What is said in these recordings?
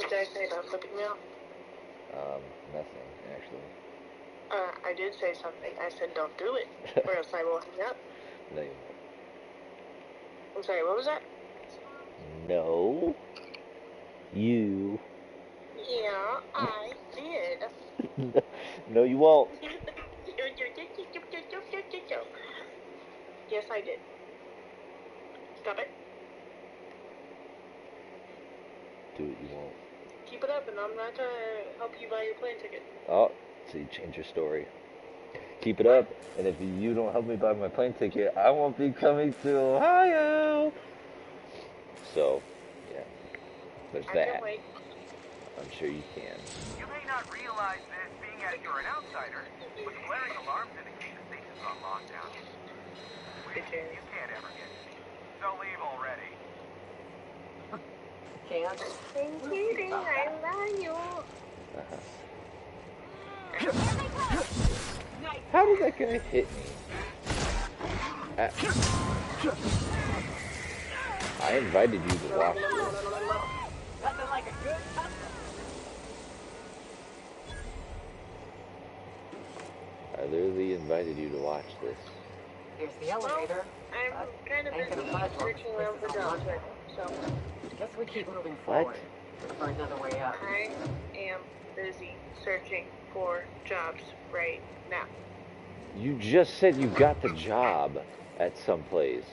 did I say about flipping me off? Nothing, actually. I did say something. I said don't do it, or else I will hang up. No, you won't. I'm sorry, what was that? No. You. Yeah, I did. No, you won't. Yes, I did. Stop it. Do it, you won't. Keep it up, and I'm not trying to help you buy your plane ticket. Oh, so you change your story. Keep it up, and if you don't help me buy my plane ticket, I won't be coming to Ohio. So, yeah, there's that. I can wait. I'm sure you can. You may not realize this, being as you're an outsider, but flaring alarms indicate the station's on lockdown. Which you can't ever get to see. So leave already. Can't. I'm kidding. I love you. How did that guy hit me? I invited you to watch this. Nothing like a good I literally invited you to watch this. Here's the elevator. I'm kind of busy searching around for jobs right now, so Guess we keep moving forward. For another way up. I am busy searching for jobs right now. You just said you got the job at some place.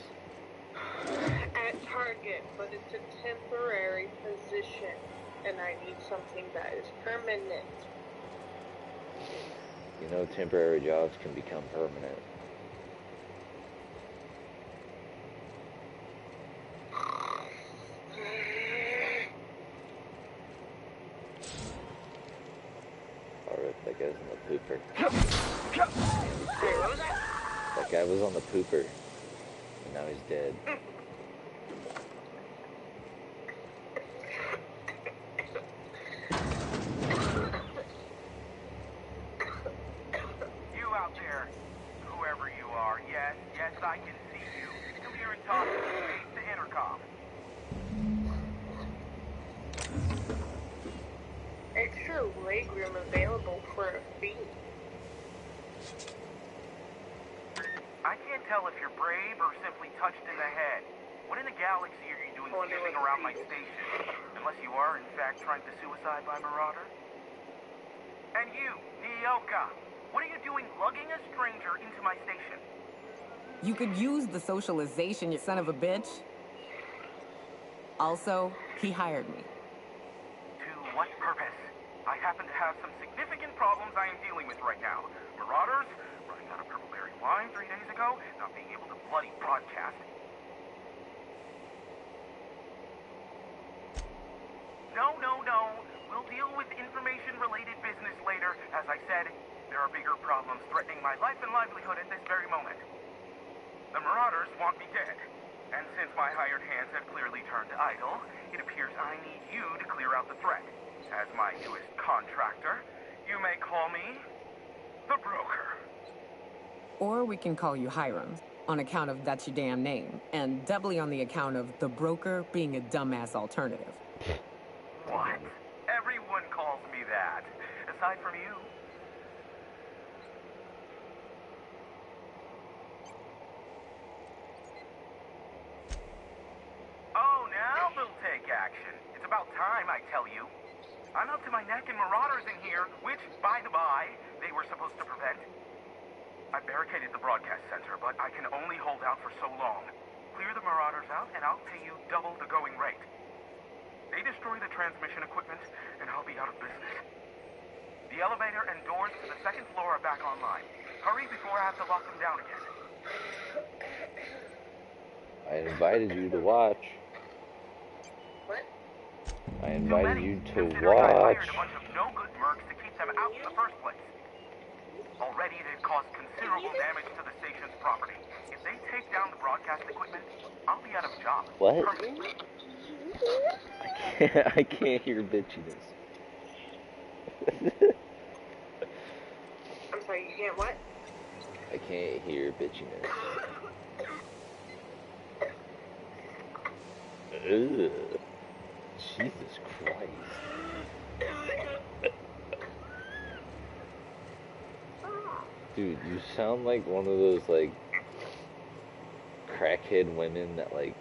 At Target, but it's a temporary position, and I need something that is permanent. You know, temporary jobs can become permanent. Alright, that guy's on the pooper. What was that? That guy was on the pooper, and now he's dead. You out there, whoever you are, yes, I can see you. Still hearing talk to the intercom. Extra legroom available for a fee. I can't tell if you're brave or simply touched in the head. What in the galaxy are you doing sniffing around my station? Unless you are, in fact, trying to suicide by Marauder? And you, Nyoka, what are you doing lugging a stranger into my station? You could use the socialization, you son of a bitch. Also, he hired me. To what purpose? I happen to have some significant problems I am dealing with right now. Marauders, running out of purple berry wine 3 days ago, not being able to bloody broadcast. No. We'll deal with information-related business later. As I said, there are bigger problems threatening my life and livelihood at this very moment. The Marauders want me dead. And since my hired hands have clearly turned idle, it appears I need you to clear out the threat. As my newest contractor, you may call me the Broker. Or we can call you Hiram, on account of that's your damn name, and doubly on the account of the Broker being a dumbass alternative. What? Everyone calls me that. Aside from you. Oh, now they'll take action. It's about time, I tell you. I'm up to my neck in Marauders in here, which, by the by, they were supposed to prevent. I barricaded the broadcast center, but I can only hold out for so long. Clear the Marauders out, and I'll pay you double the going rate. They destroy the transmission equipment, and I'll be out of business. The elevator and doors to the second floor are back online. Hurry before I have to lock them down again. I invited you to watch. What? I invited you to considering I watch. hired a bunch of no-good mercs to keep them out in the first place. Already they've caused considerable damage to the station's property. If they take down the broadcast equipment, I'll be out of a job. What? Permanently. I can't hear bitchiness. I'm sorry, you can't what? I can't hear bitchiness. Ugh. Jesus Christ. Dude, you sound like one of those, like, crackhead women that, like,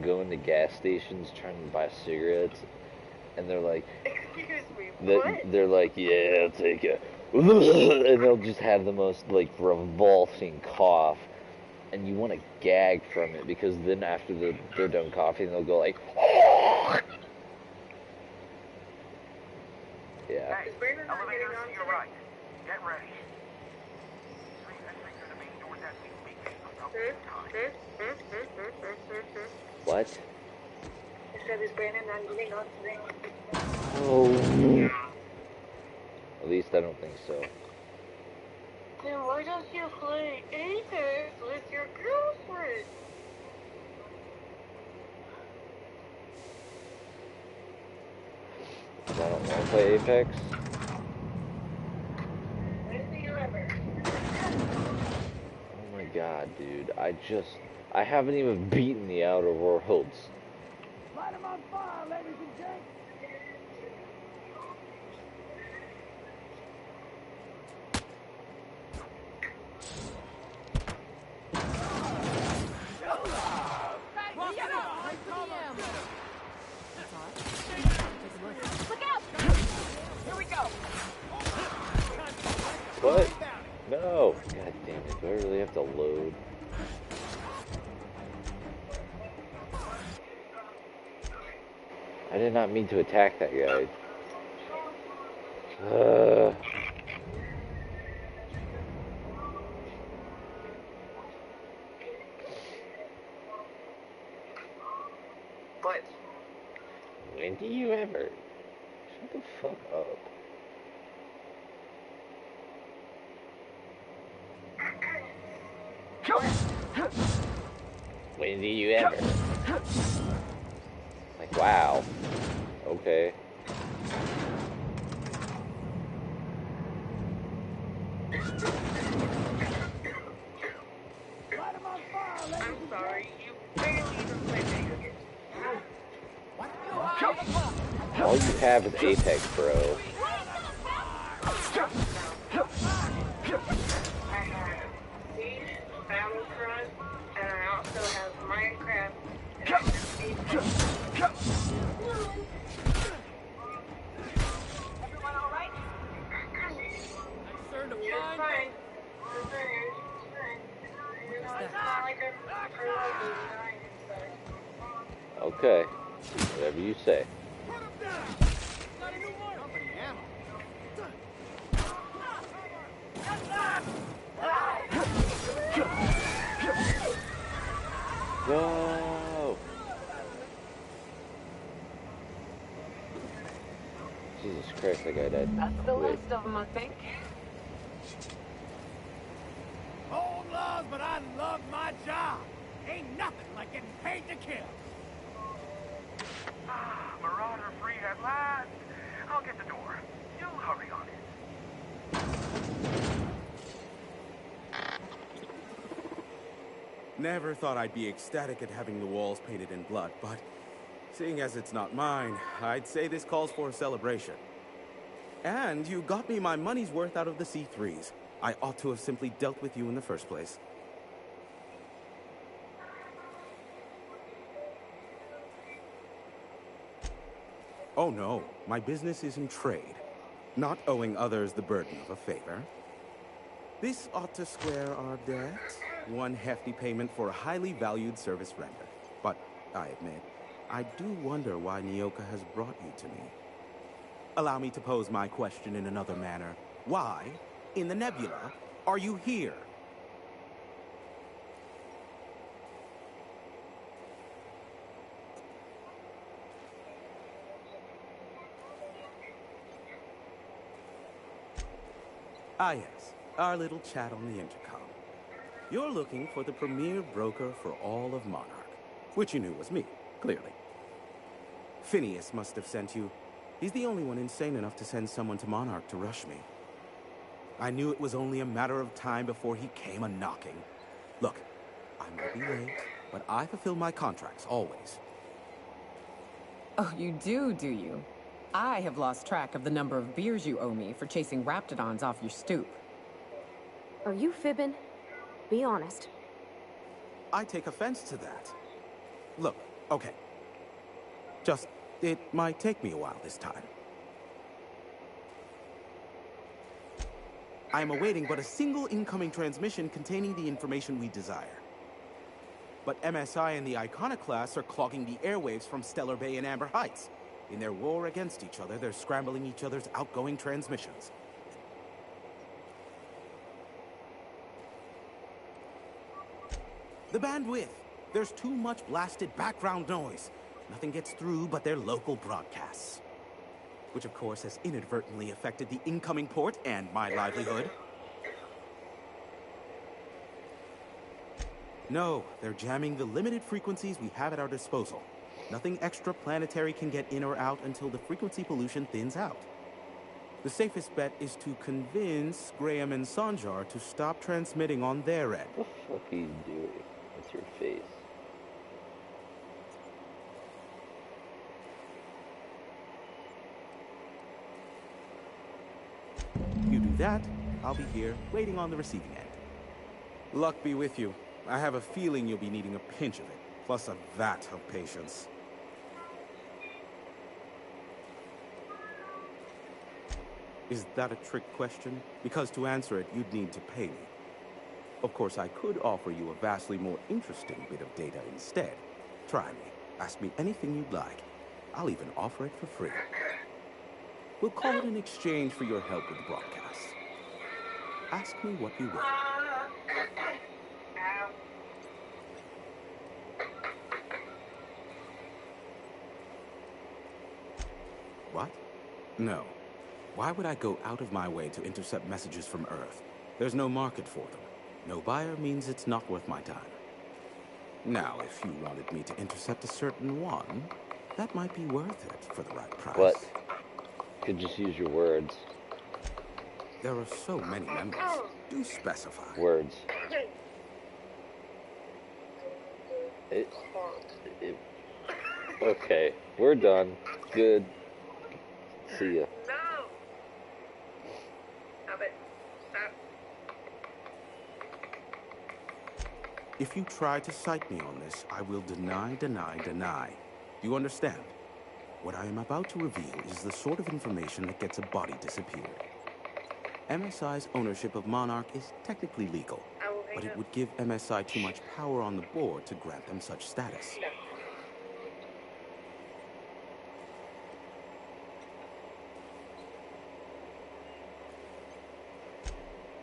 go into gas stations trying to buy cigarettes, and they're like, Excuse me, what? they're like, yeah, I'll take it. And they'll just have the most, like, revolting cough, and you want to gag from it, because then after they're done coughing, they'll go like, yeah. Hey, elevators to your right. Get ready. Entering through the main doors as we speak. What? I said, is Brandon not getting on today? Oh. At least I don't think so. Then why don't you play Apex with your girlfriend? I don't want to play Apex. When do you ever? Oh my god, dude. I haven't even beaten the Outer Worlds. Light 'em on fire, ladies and gents! What? No! God damn it, do I really have to load? I did not mean to attack that guy. But When do you ever? Shut the fuck up. When do you ever? Like, wow. Okay. Light 'em on fire, ladies I'm and sorry, you barely even play video games. All you have is Apex, bro. I have Siege, Battlefront, and I also have Minecraft, and I have Apex. Everyone all right? Just fine. Just fine. You know, it's not like I'm dying inside. Okay. Whatever you say. Go! Jesus Christ, that guy died. That's the Wait. last of them, I think. Old laws, but I love my job. Ain't nothing like getting paid to kill. Ah, Marauder free at last. I'll get the door. You hurry on it. Never thought I'd be ecstatic at having the walls painted in blood, but seeing as it's not mine, I'd say this calls for a celebration. And you got me my money's worth out of the C3s. I ought to have simply dealt with you in the first place. Oh no, my business is in trade, not owing others the burden of a favor. This ought to square our debts. One hefty payment for a highly valued service rendered. But, I admit, I do wonder why Nyoka has brought you to me. Allow me to pose my question in another manner. Why, in the nebula, are you here? Ah yes, our little chat on the intercom. You're looking for the premier broker for all of Monarch, which you knew was me, clearly. Phineas must have sent you. He's the only one insane enough to send someone to Monarch to rush me. I knew it was only a matter of time before he came a-knocking. Look, I may be late, but I fulfill my contracts, always. Oh, you do you? I have lost track of the number of beers you owe me for chasing raptidons off your stoop. Are you fibbing? Be honest. I take offense to that. Look, okay. It might take me a while this time. I am awaiting but a single incoming transmission containing the information we desire. But MSI and the Iconoclasts are clogging the airwaves from Stellar Bay and Amber Heights. In their war against each other, they're scrambling each other's outgoing transmissions. The bandwidth. There's too much blasted background noise. Nothing gets through but their local broadcasts. Which, of course, has inadvertently affected the incoming port and my livelihood. No, they're jamming the limited frequencies we have at our disposal. Nothing extraplanetary can get in or out until the frequency pollution thins out. The safest bet is to convince Graham and Sanjar to stop transmitting on their end. What the fuck are you doing? What's your face? You do that, I'll be here, waiting on the receiving end. Luck be with you. I have a feeling you'll be needing a pinch of it, plus a vat of patience. Is that a trick question? Because to answer it, you'd need to pay me. Of course, I could offer you a vastly more interesting bit of data instead. Try me. Ask me anything you'd like. I'll even offer it for free. We'll call it an exchange for your help with the broadcast. Ask me what you will. What? No. Why would I go out of my way to intercept messages from Earth? There's no market for them. No buyer means it's not worth my time. Now, if you wanted me to intercept a certain one, that might be worth it for the right price. What? Could just use your words. There are so many members. Do specify. Words. Okay, we're done. Good. See ya. No! Stop it. Stop. If you try to cite me on this, I will deny. Do you understand? What I am about to reveal is the sort of information that gets a body disappeared. MSI's ownership of Monarch is technically legal, but it would give MSI too much power on the board to grant them such status. No.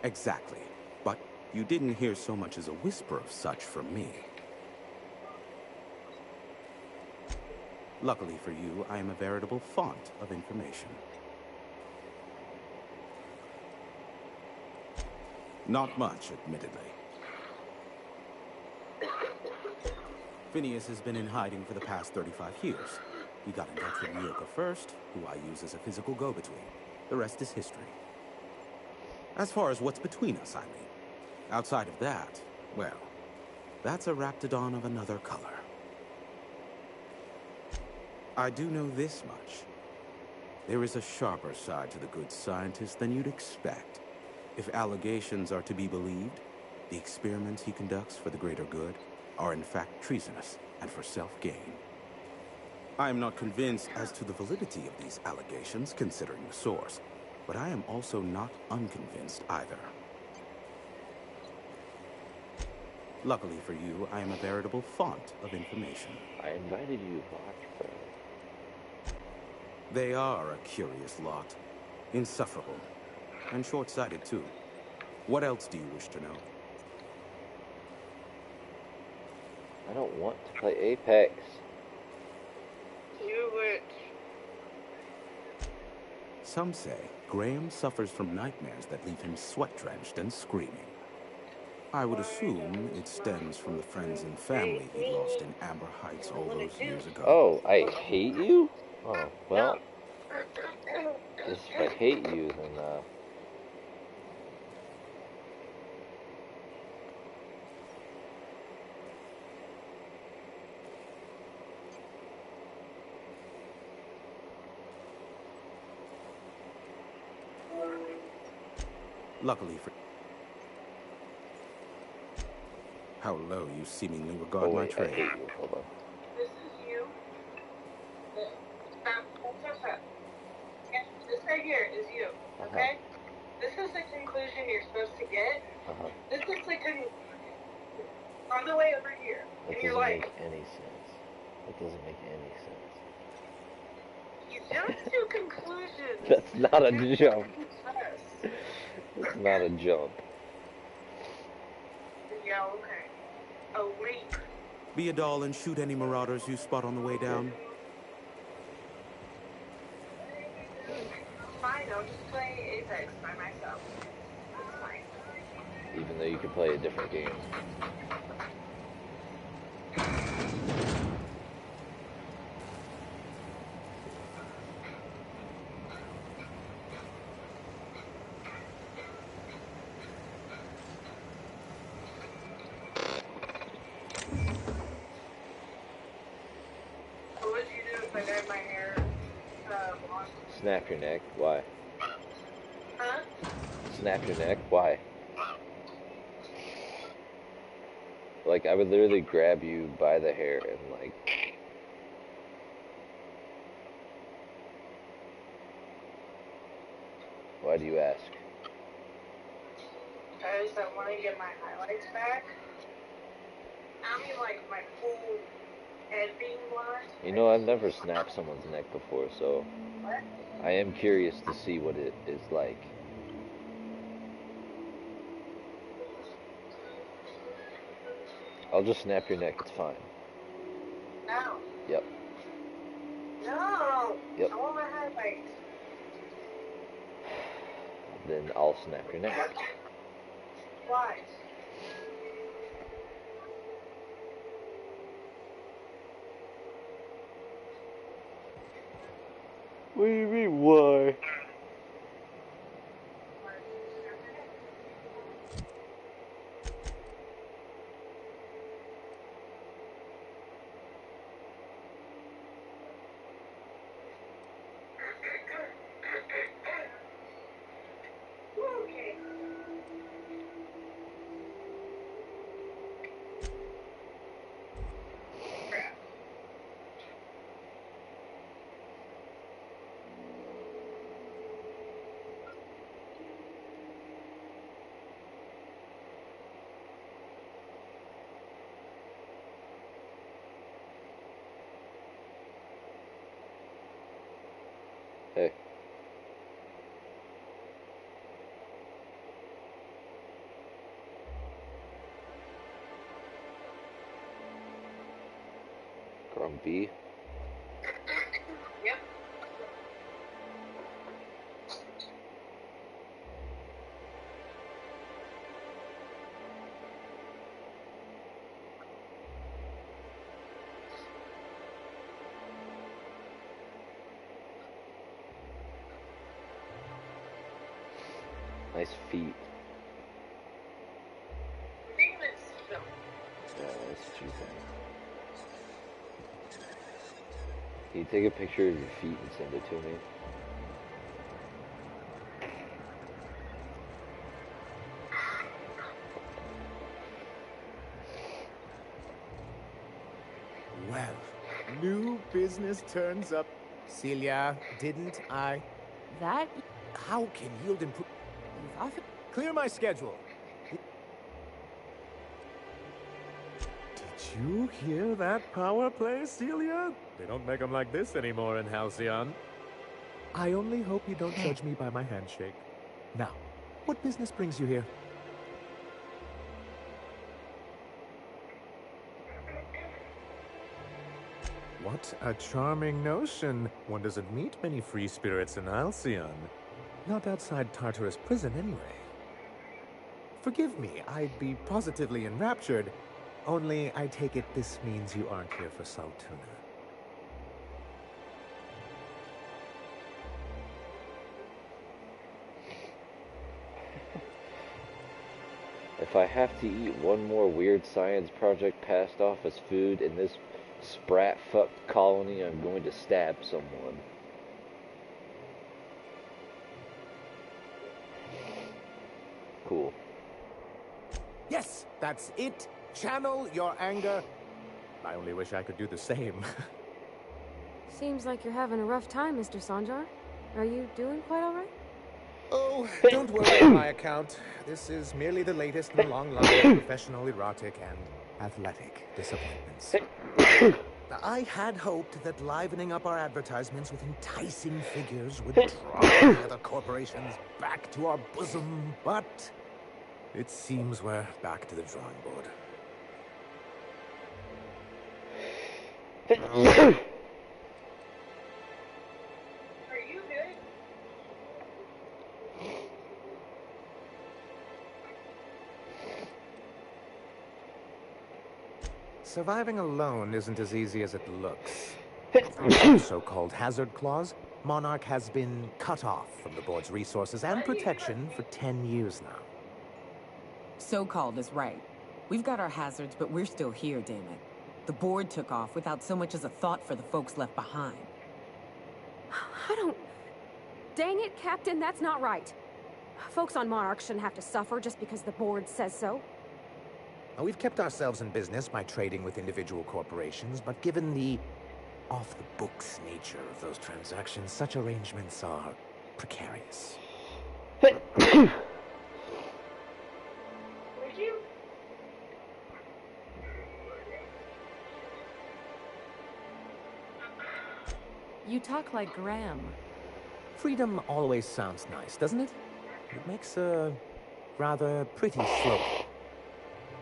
Exactly. But you didn't hear so much as a whisper of such from me. Luckily for you, I am a veritable font of information. Not much, admittedly. Phineas has been in hiding for the past 35 years. He got in touch with Mioka first, who I use as a physical go-between. The rest is history. As far as what's between us, I mean. Outside of that, well, that's a raptidon of another color. I do know this much. There is a sharper side to the good scientist than you'd expect. If allegations are to be believed, the experiments he conducts for the greater good are in fact treasonous and for self-gain. I am not convinced as to the validity of these allegations, considering the source, but I am also not unconvinced either. Luckily for you, I am a veritable font of information. I invited you to watch, bro. They are a curious lot. Insufferable. And short-sighted, too. What else do you wish to know? I don't want to play Apex. Do it. Some say Graham suffers from nightmares that leave him sweat-drenched and screaming. I would assume it stems from the friends and family he lost in Amber Heights all those years ago. Oh, I hate you? Oh, well. If I hate you, then, Luckily for... How low you seemingly Oh regard my wait, I trade. hate you. Hold on. This is you. Stop. This right here is you. Okay? This is the conclusion you're supposed to get. This is the on the way over here. That And you're doesn't like, make any sense. That doesn't make any sense. you jumped to conclusions. That's not a jump. Yes. That's not a jump. Yeah, okay. A leap. Be a doll and shoot any marauders you spot on the way down. Fine, I'll just play Apex by myself. It's fine. Even though you can play a different game. What would you do if I dyed my hair blonde? Snap your neck. Why? Huh? Snap your neck. Why? Like, I would literally grab you by the hair and, like... Why do you ask? Because I want to get my highlights back. I mean, like, my full head being blonde. You know, I've never snapped someone's neck before, so... What? I am curious to see what it is like. I'll just snap your neck, it's fine. No. Yep. No. Yep. I want my highlights. Then I'll snap your neck. Why? What do you mean, why? Okay. Hey. Grumpy. Yep. Nice feet. Famous film. Yeah, that's what you think. Can you take a picture of your feet and send it to me? Well, new business turns up. Celia, didn't I? That How can yield improve? you've often. Clear my schedule. Did you hear that power play, Celia? They don't make them like this anymore in Halcyon. I only hope you don't judge me by my handshake. Now, what business brings you here? What a charming notion. One doesn't meet many free spirits in Halcyon. Not outside Tartarus prison, anyway. Forgive me, I'd be positively enraptured. Only, I take it this means you aren't here for Saltuna. If I have to eat one more weird science project passed off as food in this sprat fuck colony, I'm going to stab someone. Cool. Yes, that's it. Channel your anger. I only wish I could do the same. Seems like you're having a rough time, Mr. Sanjar. Are you doing quite all right? Oh, don't worry on my account. This is merely the latest in a long line of professional erotic and athletic disappointments. I had hoped that livening up our advertisements with enticing figures would draw the other corporations back to our bosom, but it seems we're back to the drawing board. Are you good? Surviving alone isn't as easy as it looks. Through the so-called hazard clause, Monarch has been cut off from the board's resources and protection for 10 years now. So-called is right. We've got our hazards, but we're still here, damn it. The board took off without so much as a thought for the folks left behind. I don't... Dang it, Captain, that's not right. Folks on Monarch shouldn't have to suffer just because the board says so. Now, we've kept ourselves in business by trading with individual corporations, but given the off-the-books nature of those transactions, such arrangements are precarious. Would you? You talk like Graham. Freedom always sounds nice, doesn't it? It makes a rather pretty slogan.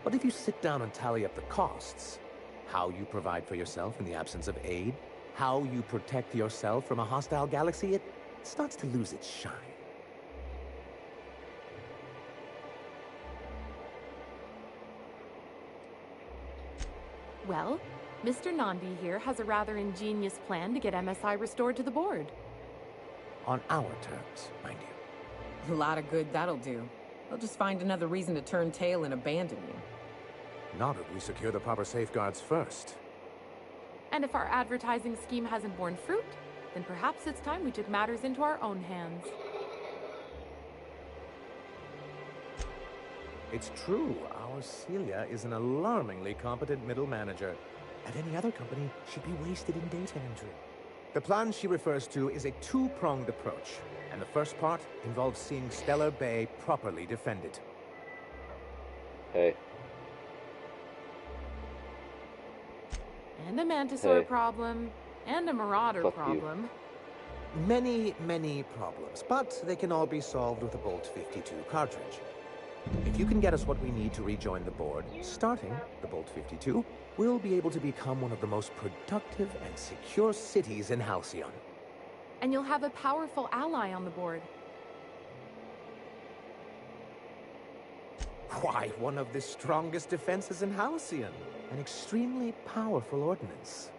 But if you sit down and tally up the costs, how you provide for yourself in the absence of aid, how you protect yourself from a hostile galaxy, it starts to lose its shine. Well, Mr. Nandi here has a rather ingenious plan to get MSI restored to the board. On our terms, mind you. A lot of good that'll do. They'll just find another reason to turn tail and abandon you. Not if we secure the proper safeguards first. And if our advertising scheme hasn't borne fruit, then perhaps it's time we took matters into our own hands. It's true, our Celia is an alarmingly competent middle manager. At any other company, she'd be wasted in data entry. The plan she refers to is a two-pronged approach, and the first part involves seeing Stellar Bay properly defended. Hey. And a Mantisaur Hey. problem, and a Marauder Fuck you. problem. Many, many problems, but they can all be solved with a Bolt 52 cartridge. If you can get us what we need to rejoin the board, starting the Bolt 52, we'll be able to become one of the most productive and secure cities in Halcyon. And you'll have a powerful ally on the board. Why, one of the strongest defenses in Halcyon. An extremely powerful ordnance.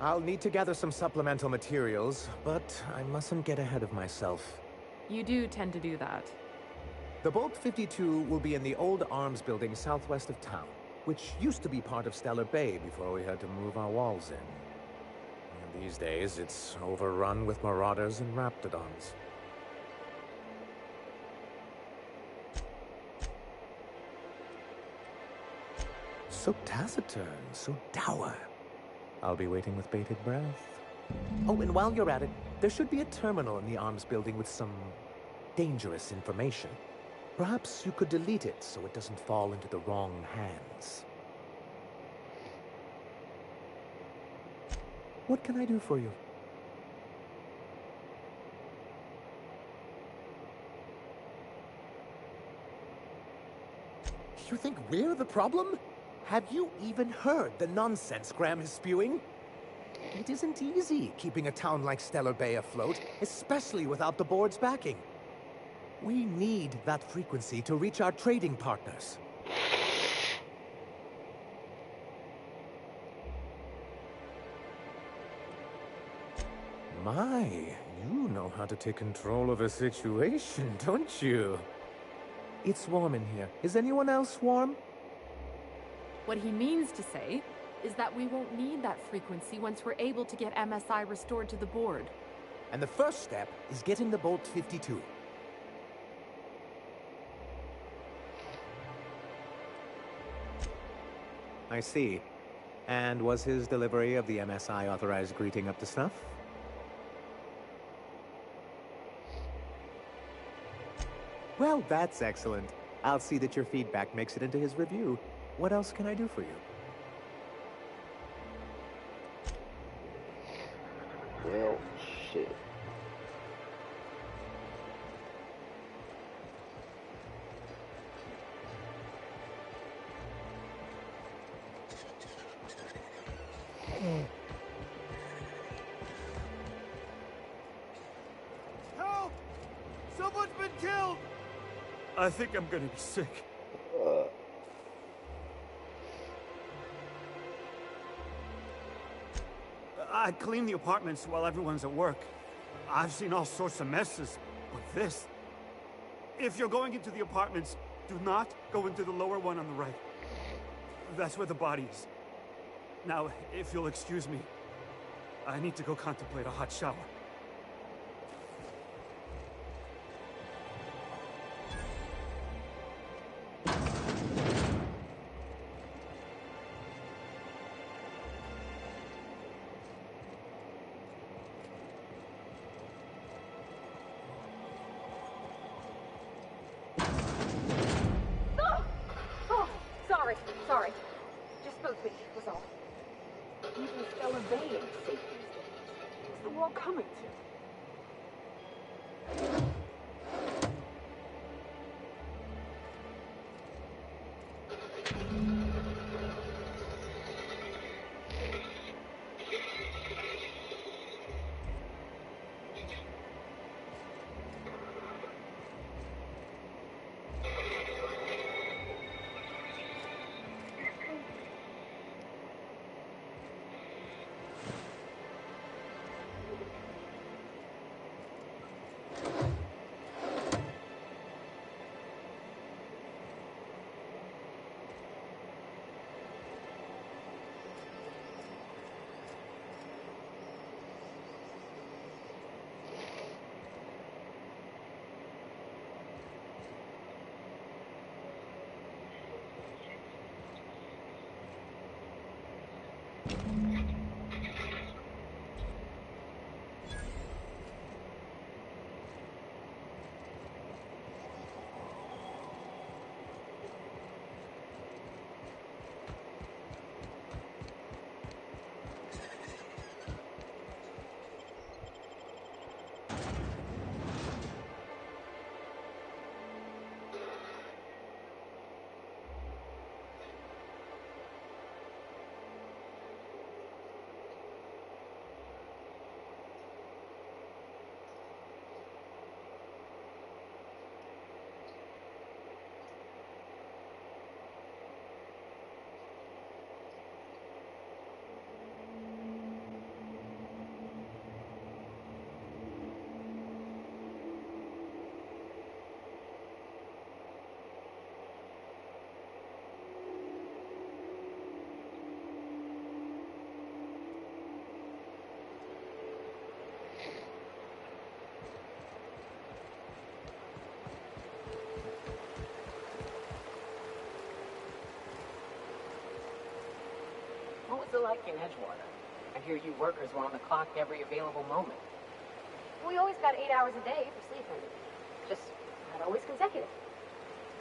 I'll need to gather some supplemental materials, but I mustn't get ahead of myself. You do tend to do that. The Bolt 52 will be in the old arms building southwest of town, which used to be part of Stellar Bay before we had to move our walls in. And these days, it's overrun with marauders and raptidons. So taciturn, so dour. I'll be waiting with bated breath. Oh, and while you're at it, there should be a terminal in the arms building with some dangerous information. Perhaps you could delete it so it doesn't fall into the wrong hands. What can I do for you? You think we're the problem? Have you even heard the nonsense Graham is spewing? It isn't easy keeping a town like Stellar Bay afloat, especially without the board's backing. We need that frequency to reach our trading partners. My, you know how to take control of a situation, don't you? It's warm in here. Is anyone else warm? What he means to say is that we won't need that frequency once we're able to get MSI restored to the board. And the first step is getting the Bolt 52. I see. And was his delivery of the MSI authorized greeting up to snuff? Well, that's excellent. I'll see that your feedback makes it into his review. What else can I do for you? Well, shit. Help! Someone's been killed! I think I'm gonna be sick. I clean the apartments while everyone's at work. I've seen all sorts of messes, but this... If you're going into the apartments, do not go into the lower one on the right. That's where the body is. Now, if you'll excuse me, I need to go contemplate a hot shower. Sorry. Just spoke me, was all. Even Stellar Bay ain't safe these days. What's the world coming to? What was it like in Edgewater? I hear you workers were on the clock every available moment. We always got 8 hours a day for sleeping. Just not always consecutive.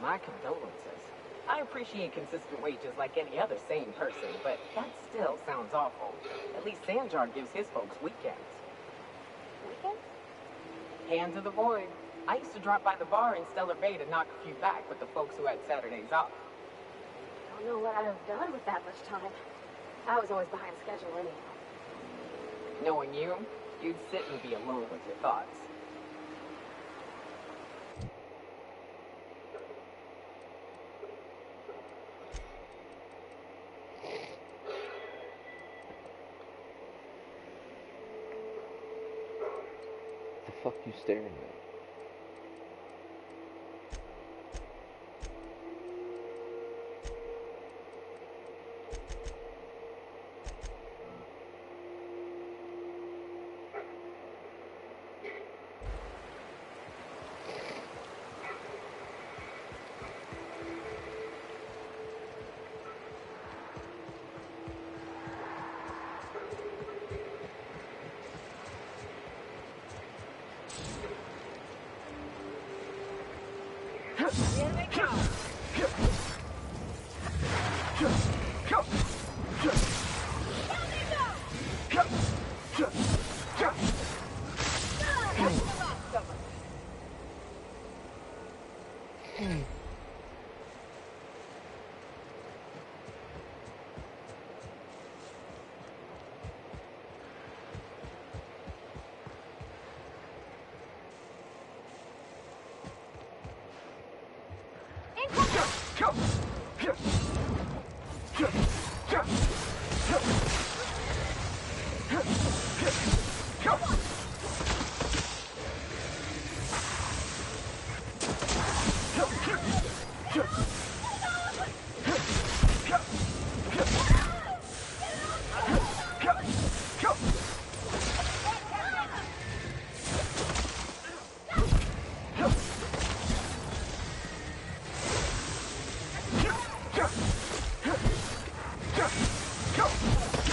My condolences. I appreciate consistent wages like any other sane person, but that still sounds awful. At least Sanjar gives his folks weekends. Weekends? Hand to the void. I used to drop by the bar in Stellar Bay to knock a few back with the folks who had Saturdays off. I don't know what I'd have done with that much time. I was always behind schedule anyhow. Knowing you, you'd sit and be alone with your thoughts. The fuck you staring at? Here they come. Go!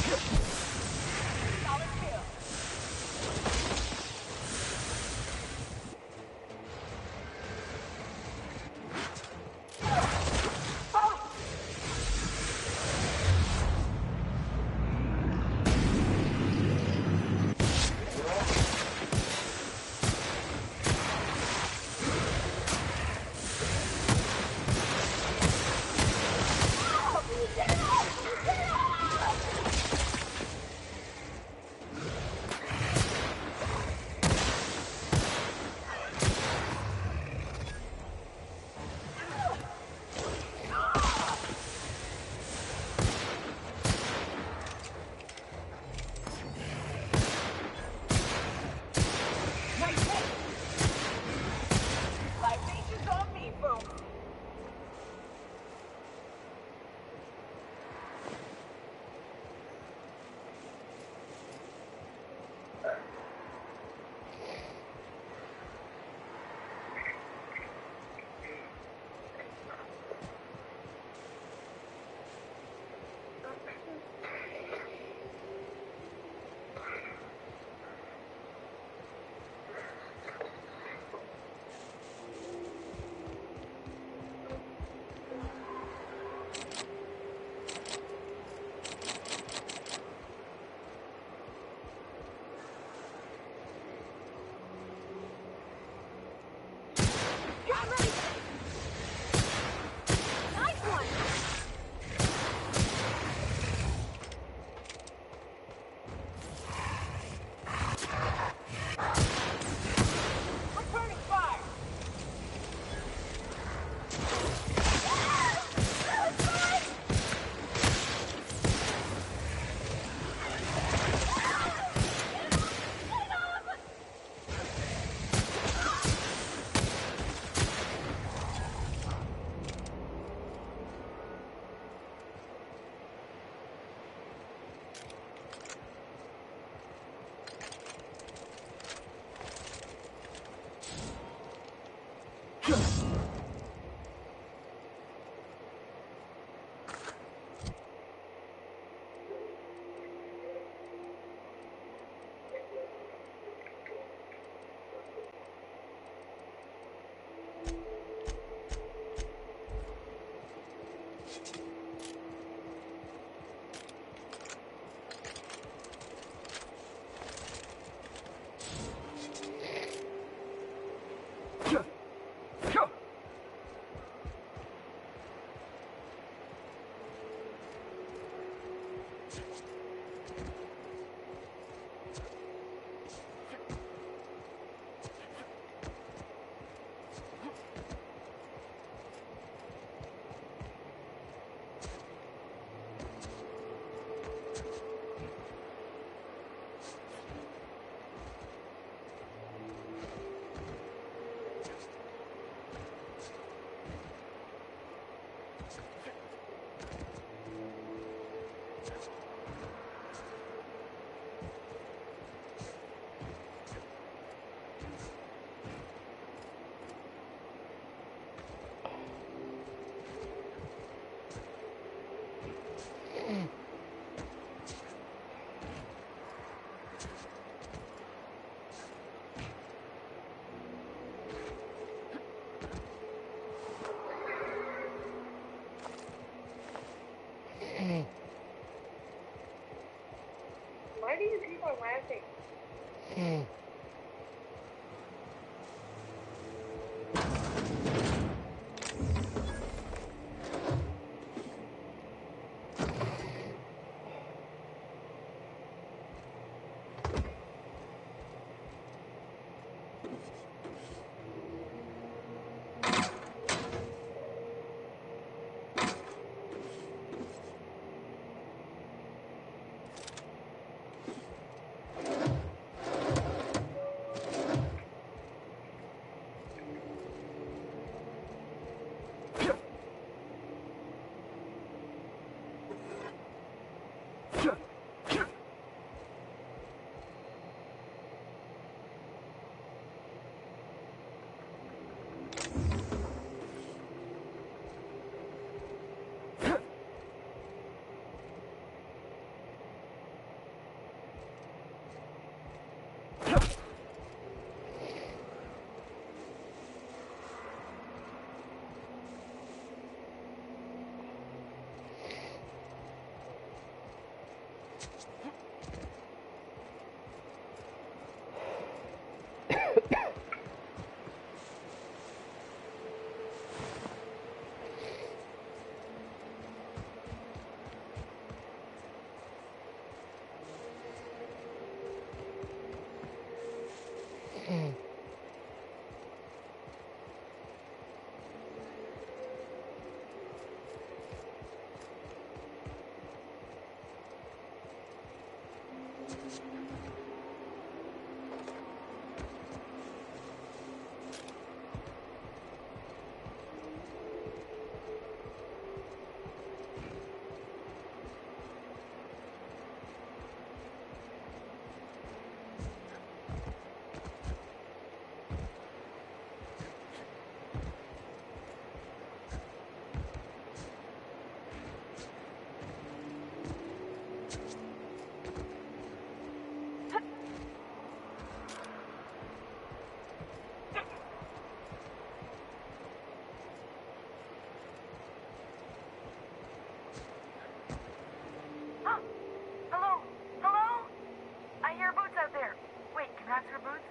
extra boots?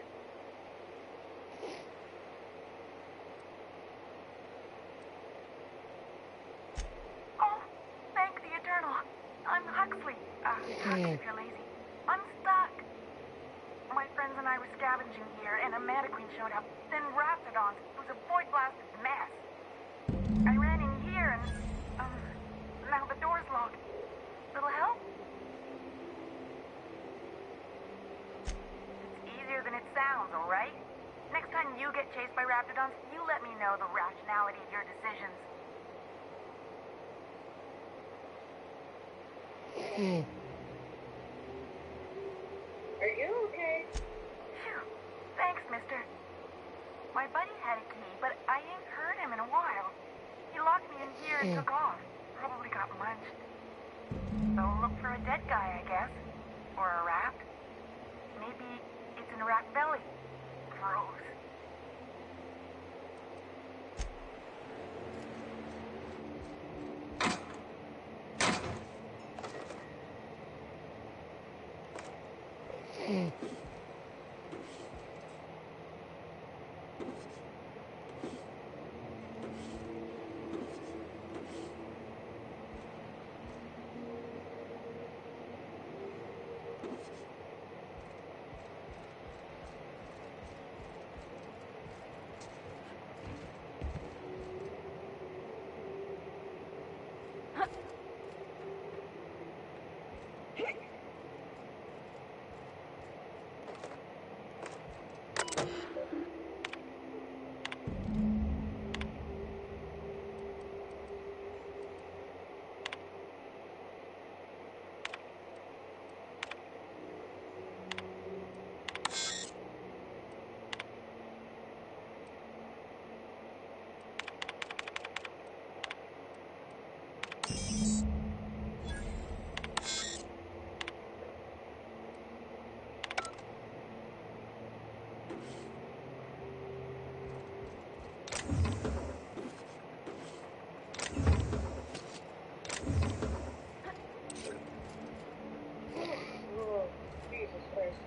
Oh, thank the Eternal. I'm Huxley. Hux if you're lazy. I'm stuck. My friends and I were scavenging here, and a Mantiqueen showed up. Then Raptidons. It was a void-blasted mess. I ran in here, and, now the door's locked. Little help? It's easier than it sounds, alright? Next time you get chased by Raptidons, you let me know the rationality of your decisions. Are you okay? Phew. Thanks, mister. My buddy had a key, but I ain't heard him in a while. He locked me in here and took off. Probably got munched. So look for a dead guy, I guess. Or a rat. Maybe it's in a rat belly. Gross. Oh, Jesus Christ.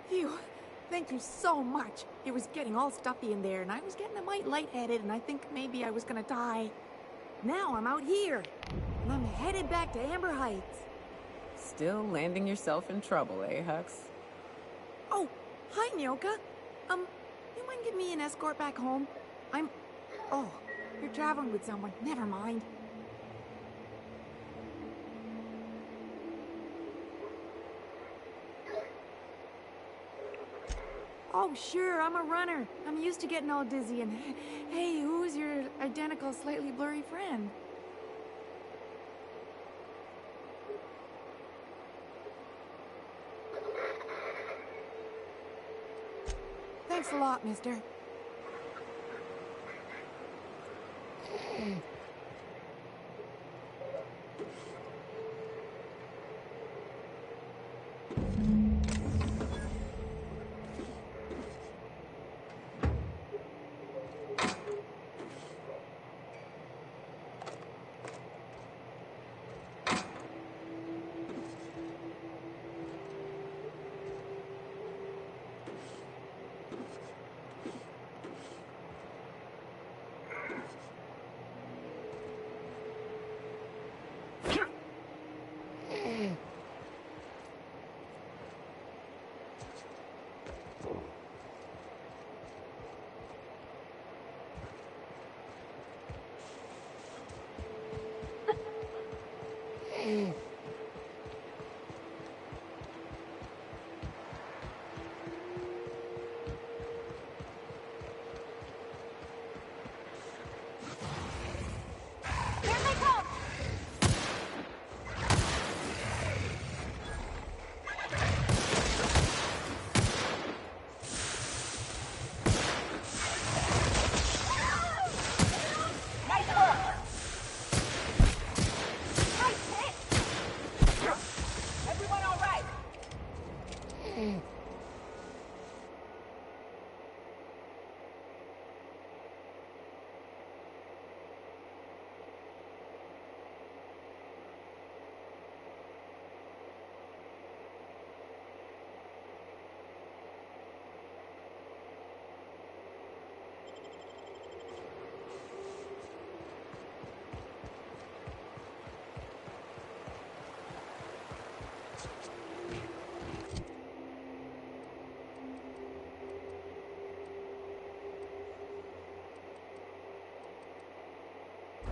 Phew. Thank you so much. It was getting all stuffy in there, and I was getting a mite lightheaded, and I think maybe I was gonna die. Now I'm out here, and I'm headed back to Amber Heights. Still landing yourself in trouble, eh, Hux? Oh, hi, Nyoka. You mind giving me an escort back home? Oh, you're traveling with someone. Never mind. Oh, sure, I'm a runner. I'm used to getting all dizzy, and hey, who's your identical, slightly blurry friend? Thanks a lot, mister.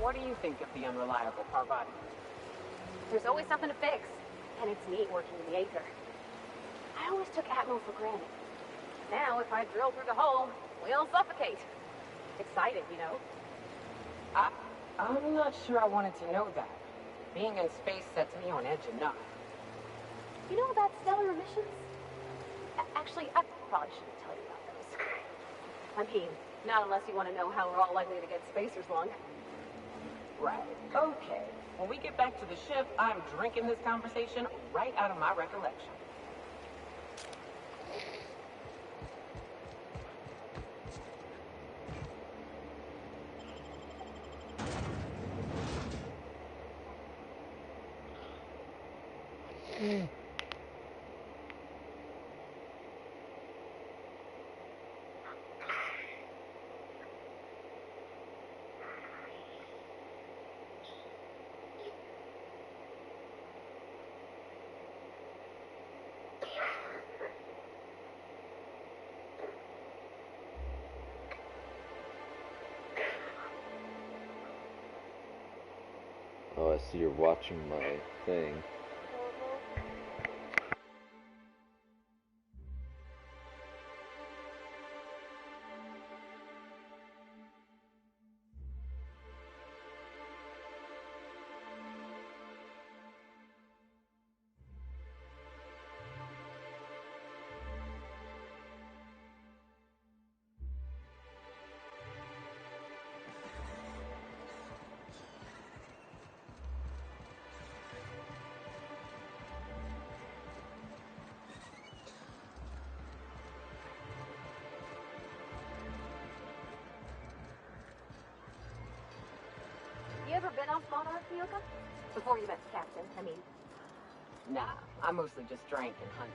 What do you think of the unreliable Parvati? There's always something to fix, and it's neat working in the Aether. I always took Atmo for granted. Now, if I drill through the hole, we'll suffocate. Excited, you know? I'm not sure I wanted to know that. Being in space sets me on edge enough. You know about stellar emissions? Actually, I probably shouldn't tell you about those. I mean, not unless you want to know how we're all likely to get spacers long. Right. Okay. When we get back to the ship, I'm drinking this conversation right out of my recollection. Oh, I see you're watching my thing. You ever been off Monarch, Nyoka? Before you met the captain, I mean. Nah, I mostly just drank and hunted.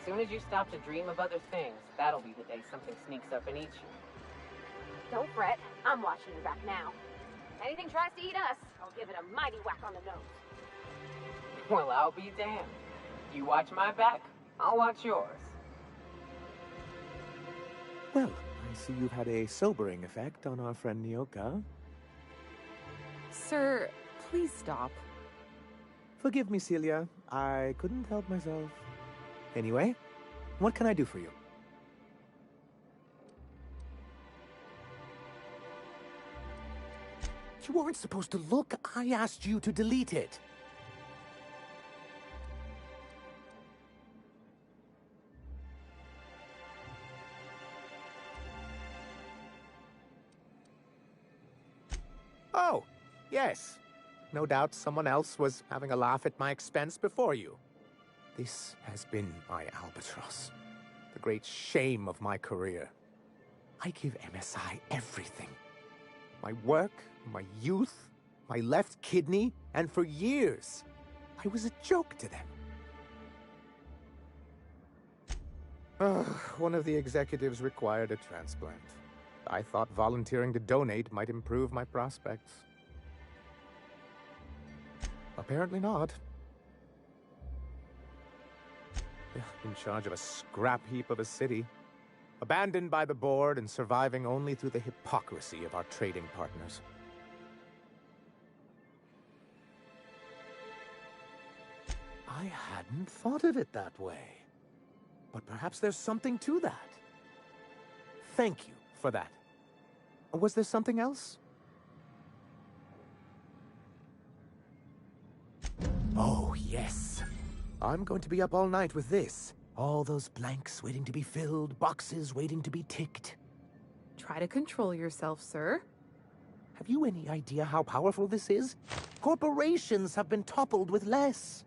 As soon as you stop to dream of other things, that'll be the day something sneaks up and eats you. Don't fret, I'm watching your back now. Anything tries to eat us, I'll give it a mighty whack on the nose. Well, I'll be damned. You watch my back, I'll watch yours. Well, I see you've had a sobering effect on our friend Nyoka. Sir, please stop. Forgive me, Celia. I couldn't help myself. Anyway, what can I do for you? You weren't supposed to look. I asked you to delete it. Oh, yes. No doubt someone else was having a laugh at my expense before you. This has been my albatross, the great shame of my career. I give MSI everything. My work, my youth, my left kidney, and for years, I was a joke to them. One of the executives required a transplant. I thought volunteering to donate might improve my prospects. Apparently not. In charge of a scrap heap of a city, abandoned by the board and surviving only through the hypocrisy of our trading partners. I hadn't thought of it that way. But perhaps there's something to that. Thank you for that. Was there something else? Oh, yes. I'm going to be up all night with this. All those blanks waiting to be filled, boxes waiting to be ticked. Try to control yourself, sir. Have you any idea how powerful this is? Corporations have been toppled with less.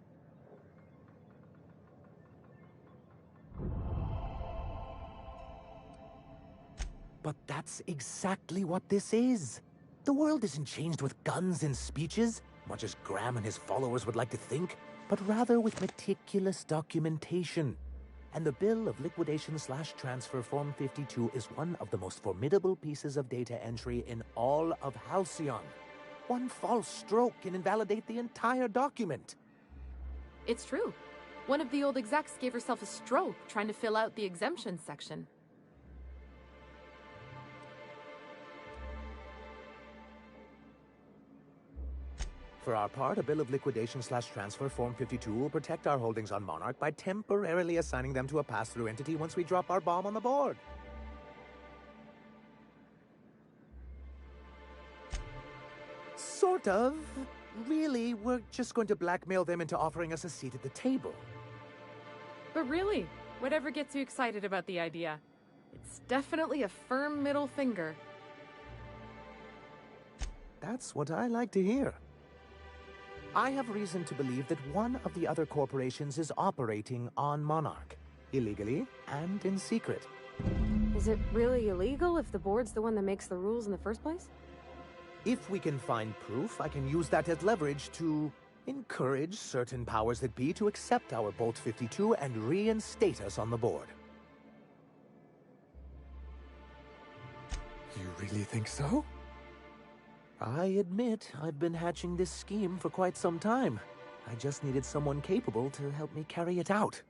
But that's exactly what this is. The world isn't changed with guns and speeches, much as Graham and his followers would like to think, but rather with meticulous documentation. And the Bill of Liquidation/Transfer Form 52 is one of the most formidable pieces of data entry in all of Halcyon. One false stroke can invalidate the entire document. It's true. One of the old execs gave herself a stroke trying to fill out the exemptions section. For our part, a bill of liquidation/transfer Form 52 will protect our holdings on Monarch by temporarily assigning them to a pass-through entity once we drop our bomb on the board. Sort of. Really, we're just going to blackmail them into offering us a seat at the table. But really, whatever gets you excited about the idea, it's definitely a firm middle finger. That's what I like to hear. I have reason to believe that one of the other corporations is operating on Monarch, illegally and in secret. Is it really illegal if the board's the one that makes the rules in the first place? If we can find proof, I can use that as leverage to encourage certain powers that be to accept our Bolt 52 and reinstate us on the board. You really think so? I admit I've been hatching this scheme for quite some time. I just needed someone capable to help me carry it out.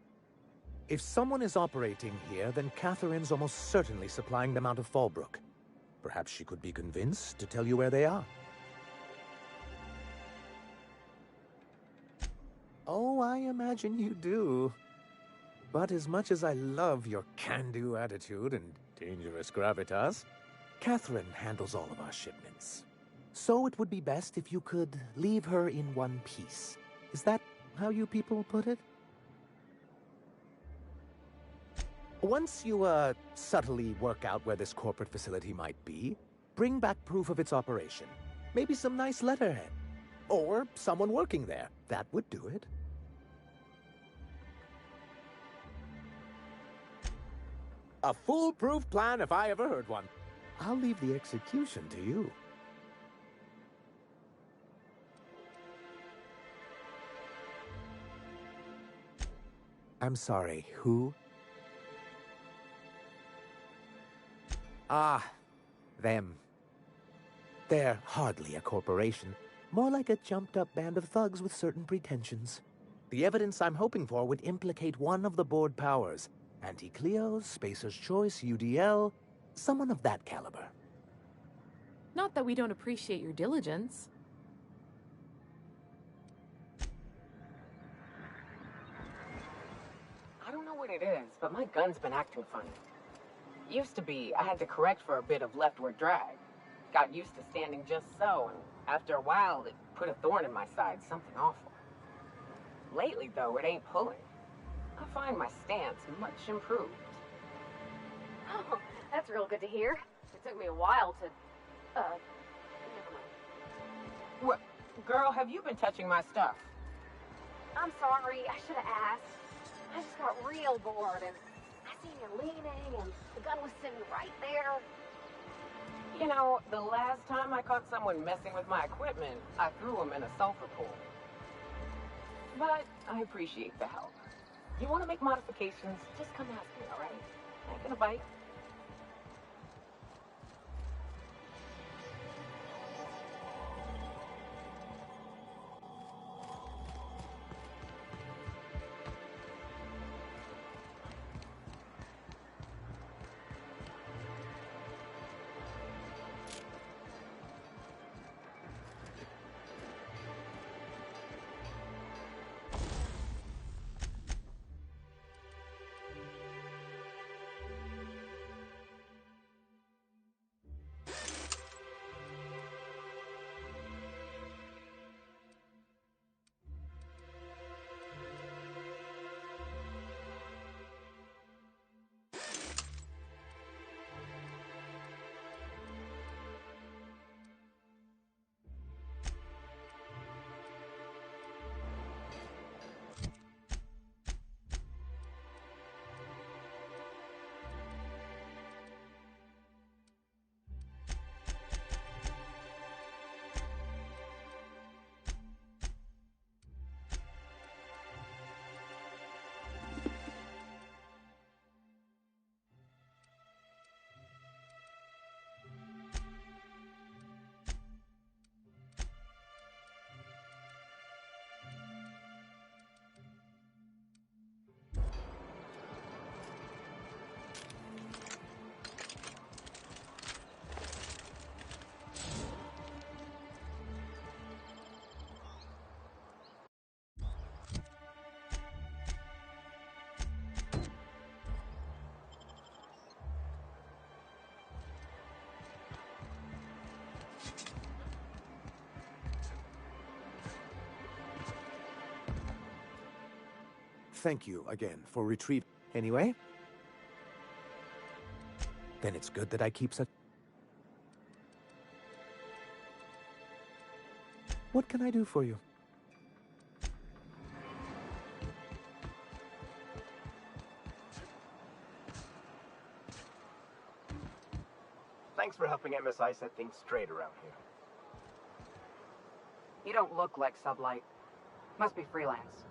If someone is operating here, then Catherine's almost certainly supplying them out of Fallbrook. Perhaps she could be convinced to tell you where they are. Oh, I imagine you do. But as much as I love your can-do attitude and dangerous gravitas, Catherine handles all of our shipments. So it would be best if you could leave her in one piece. Is that how you people put it? Once you, subtly work out where this corporate facility might be, bring back proof of its operation. Maybe some nice letterhead. Or someone working there. That would do it. A foolproof plan if I ever heard one. I'll leave the execution to you. I'm sorry, who? Ah, them. They're hardly a corporation. More like a jumped-up band of thugs with certain pretensions. The evidence I'm hoping for would implicate one of the board powers. Anti-Cleos, Spacer's Choice, UDL, someone of that caliber. Not that we don't appreciate your diligence. I don't know what it is, but my gun's been acting funny. Used to be, I had to correct for a bit of leftward drag. Got used to standing just so, and after a while, it put a thorn in my side, something awful. Lately, though, it ain't pulling. I find my stance much improved. Oh, that's real good to hear. It took me a while to, never mind. What? Girl, have you been touching my stuff? I'm sorry, I should have asked. I just got real bored, and I seen you leaning, and the gun was sitting right there. You know, the last time I caught someone messing with my equipment, I threw him in a sulfur pool. But I appreciate the help. You want to make modifications, just come ask me, all right? I ain't gonna bite. Thank you again for retrieving. Anyway, then it's good that I keep such... What can I do for you? Thanks for helping MSI set things straight around here. You don't look like Sublight. Must be freelance.